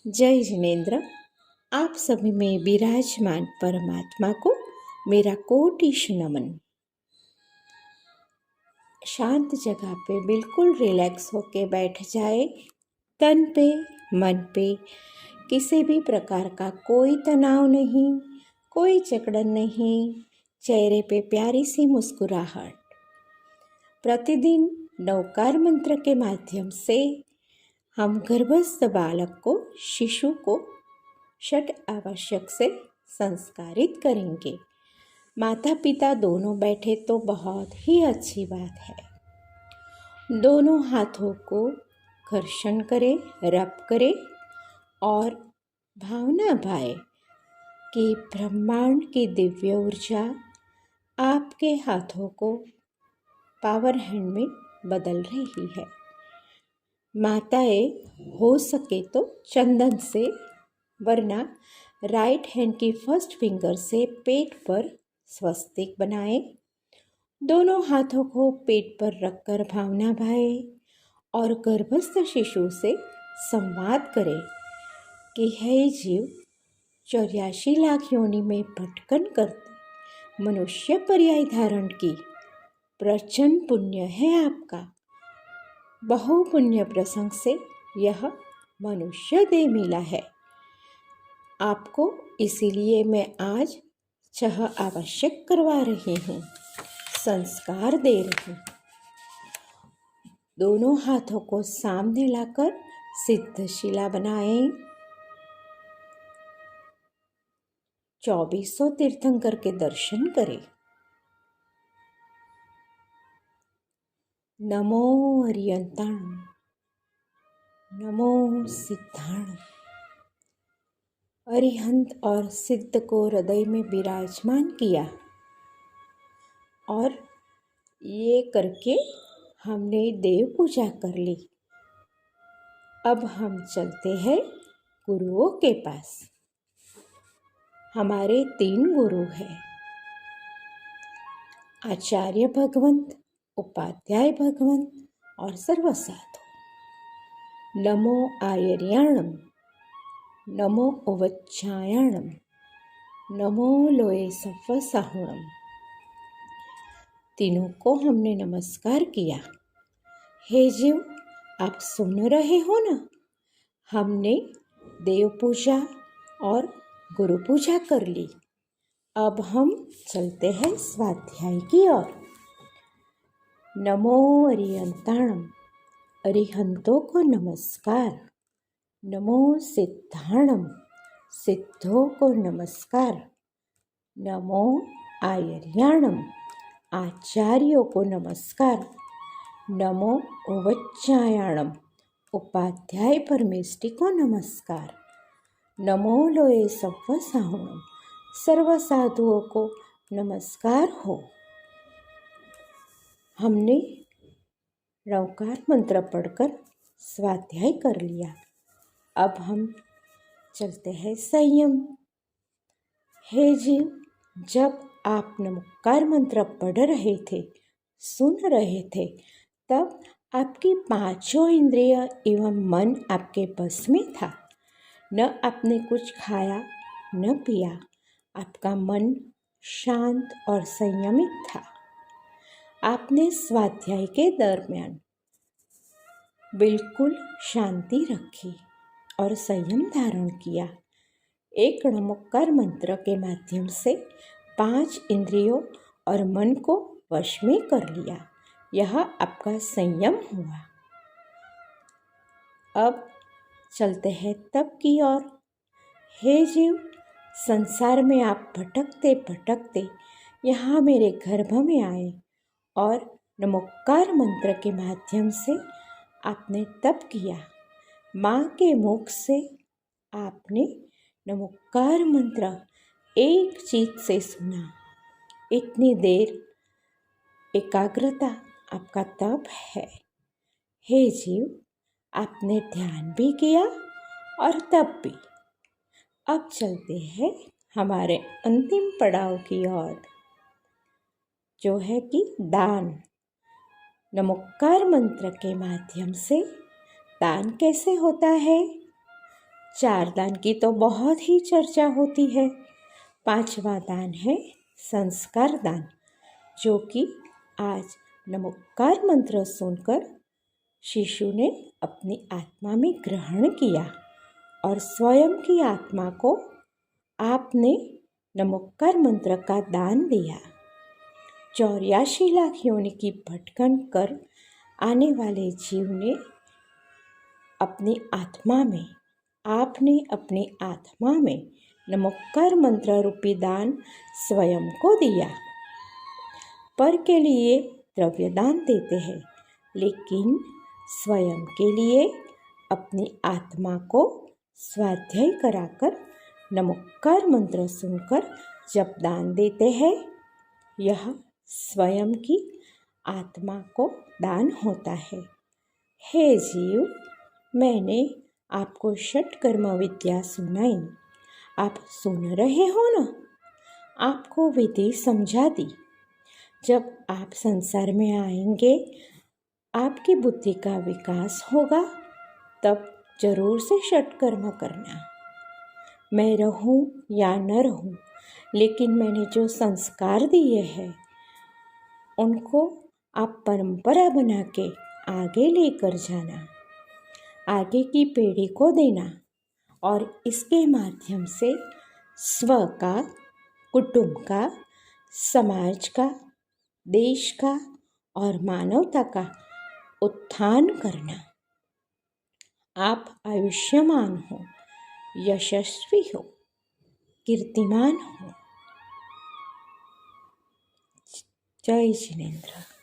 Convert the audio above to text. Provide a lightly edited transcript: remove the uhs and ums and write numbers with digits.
जय जिनेन्द्र। आप सभी में विराजमान परमात्मा को मेरा कोटिश नमन। शांत जगह पे बिल्कुल रिलैक्स होके बैठ जाए। तन पे मन पे किसी भी प्रकार का कोई तनाव नहीं, कोई जकड़न नहीं, चेहरे पे प्यारी सी मुस्कुराहट। प्रतिदिन नवकार मंत्र के माध्यम से हम गर्भस्थ बालक को, शिशु को षट आवश्यक से संस्कारित करेंगे। माता पिता दोनों बैठे तो बहुत ही अच्छी बात है। दोनों हाथों को घर्षण करें, रब करें और भावना भाए कि ब्रह्मांड की दिव्य ऊर्जा आपके हाथों को पावर हैंड में बदल रही है। माताएं हो सके तो चंदन से, वरना राइट हैंड की फर्स्ट फिंगर से पेट पर स्वस्तिक बनाएं। दोनों हाथों को पेट पर रखकर भावना भाए और गर्भस्थ शिशु से संवाद करें कि हे जीव, 84 लाख योनि में भटकन करते मनुष्य पर्याय धारण की प्रचंड पुण्य है आपका। बहु पुण्य प्रसंग से यह मनुष्य देह मिला है आपको, इसीलिए मैं आज 6 आवश्यक करवा रही हूँ, संस्कार दे रही हूँ। दोनों हाथों को सामने लाकर सिद्ध शिला बनाएं। 2400 तीर्थंकर के दर्शन करें। नमो अरियंताण, नमो सिद्धाण। अरिहंत और सिद्ध को हृदय में विराजमान किया और ये करके हमने देव पूजा कर ली। अब हम चलते हैं गुरुओं के पास। हमारे 3 गुरु हैं, आचार्य भगवंत, उपाध्याय भगवंत और सर्वसाधु। नमो आयर्याणम, नमो उवच्चायाणम, नमो लोए सफ़साहुणम। तीनों को हमने नमस्कार किया। हे जीव, आप सुन रहे हो ना? हमने देव पूजा और गुरु पूजा कर ली। अब हम चलते हैं स्वाध्याय की ओर। नमो अरिहंताणम, अरिहंतों को नमस्कार। नमो सिद्धाणम, सिद्धों को नमस्कार। नमो आयर्याणम, आचार्यों को नमस्कार। नमो उवच्चायाणम, उपाध्याय परमेष्टि को नमस्कार। नमो लोए सफ़साहुणम, सर्व साधुओं को नमस्कार हो। हमने नवकार मंत्र पढ़कर स्वाध्याय कर लिया। अब हम चलते हैं संयम। हे जीव, जब आप नमस्कार मंत्र पढ़ रहे थे, सुन रहे थे, तब आपकी 5 इंद्रिय एवं मन आपके बस में था। न आपने कुछ खाया न पिया, आपका मन शांत और संयमित था। आपने स्वाध्याय के दरमियान बिल्कुल शांति रखी और संयम धारण किया। एक नमस्कार मंत्र के माध्यम से 5 इंद्रियों और मन को वश में कर लिया। यह आपका संयम हुआ। अब चलते हैं तप की ओर। हे जीव, संसार में आप भटकते भटकते यहाँ मेरे गर्भ में आए और नमस्कार मंत्र के माध्यम से आपने तप किया। माँ के मुख से आपने नमस्कार मंत्र एक चित्त से सुना। इतनी देर एकाग्रता आपका तप है। हे जीव, आपने ध्यान भी किया और तप भी। अब चलते हैं हमारे अंतिम पड़ाव की ओर, जो है कि दान। नमस्कार मंत्र के माध्यम से दान कैसे होता है? 4 दान की तो बहुत ही चर्चा होती है। 5वां दान है संस्कार दान, जो कि आज नमोकार मंत्र सुनकर शिशु ने अपनी आत्मा में ग्रहण किया और स्वयं की आत्मा को आपने नमोकार मंत्र का दान दिया। 84 लाख योनि की भटकन कर आने वाले जीव ने अपनी आत्मा में, आपने अपनी आत्मा में नमोकार मंत्र रूपी दान स्वयं को दिया। पर के लिए द्रव्य दान देते हैं, लेकिन स्वयं के लिए अपनी आत्मा को स्वाध्याय कराकर नमोकार मंत्र सुनकर जब दान देते हैं, यह स्वयं की आत्मा को दान होता है। हे जीव, मैंने आपको षटकर्म विद्या सुनाई, आप सुन रहे हो ना? आपको विधि समझा दी। जब आप संसार में आएंगे, आपकी बुद्धि का विकास होगा, तब जरूर से षटकर्म करना। मैं रहूं या न रहूं, लेकिन मैंने जो संस्कार दिए हैं उनको आप परंपरा बना के आगे लेकर जाना, आगे की पीढ़ी को देना और इसके माध्यम से स्व का, कुटुंब का, समाज का, देश का और मानवता का उत्थान करना। आप आयुष्मान हो, यशस्वी हो, कीर्तिमान हो। जय जिनेंद्र।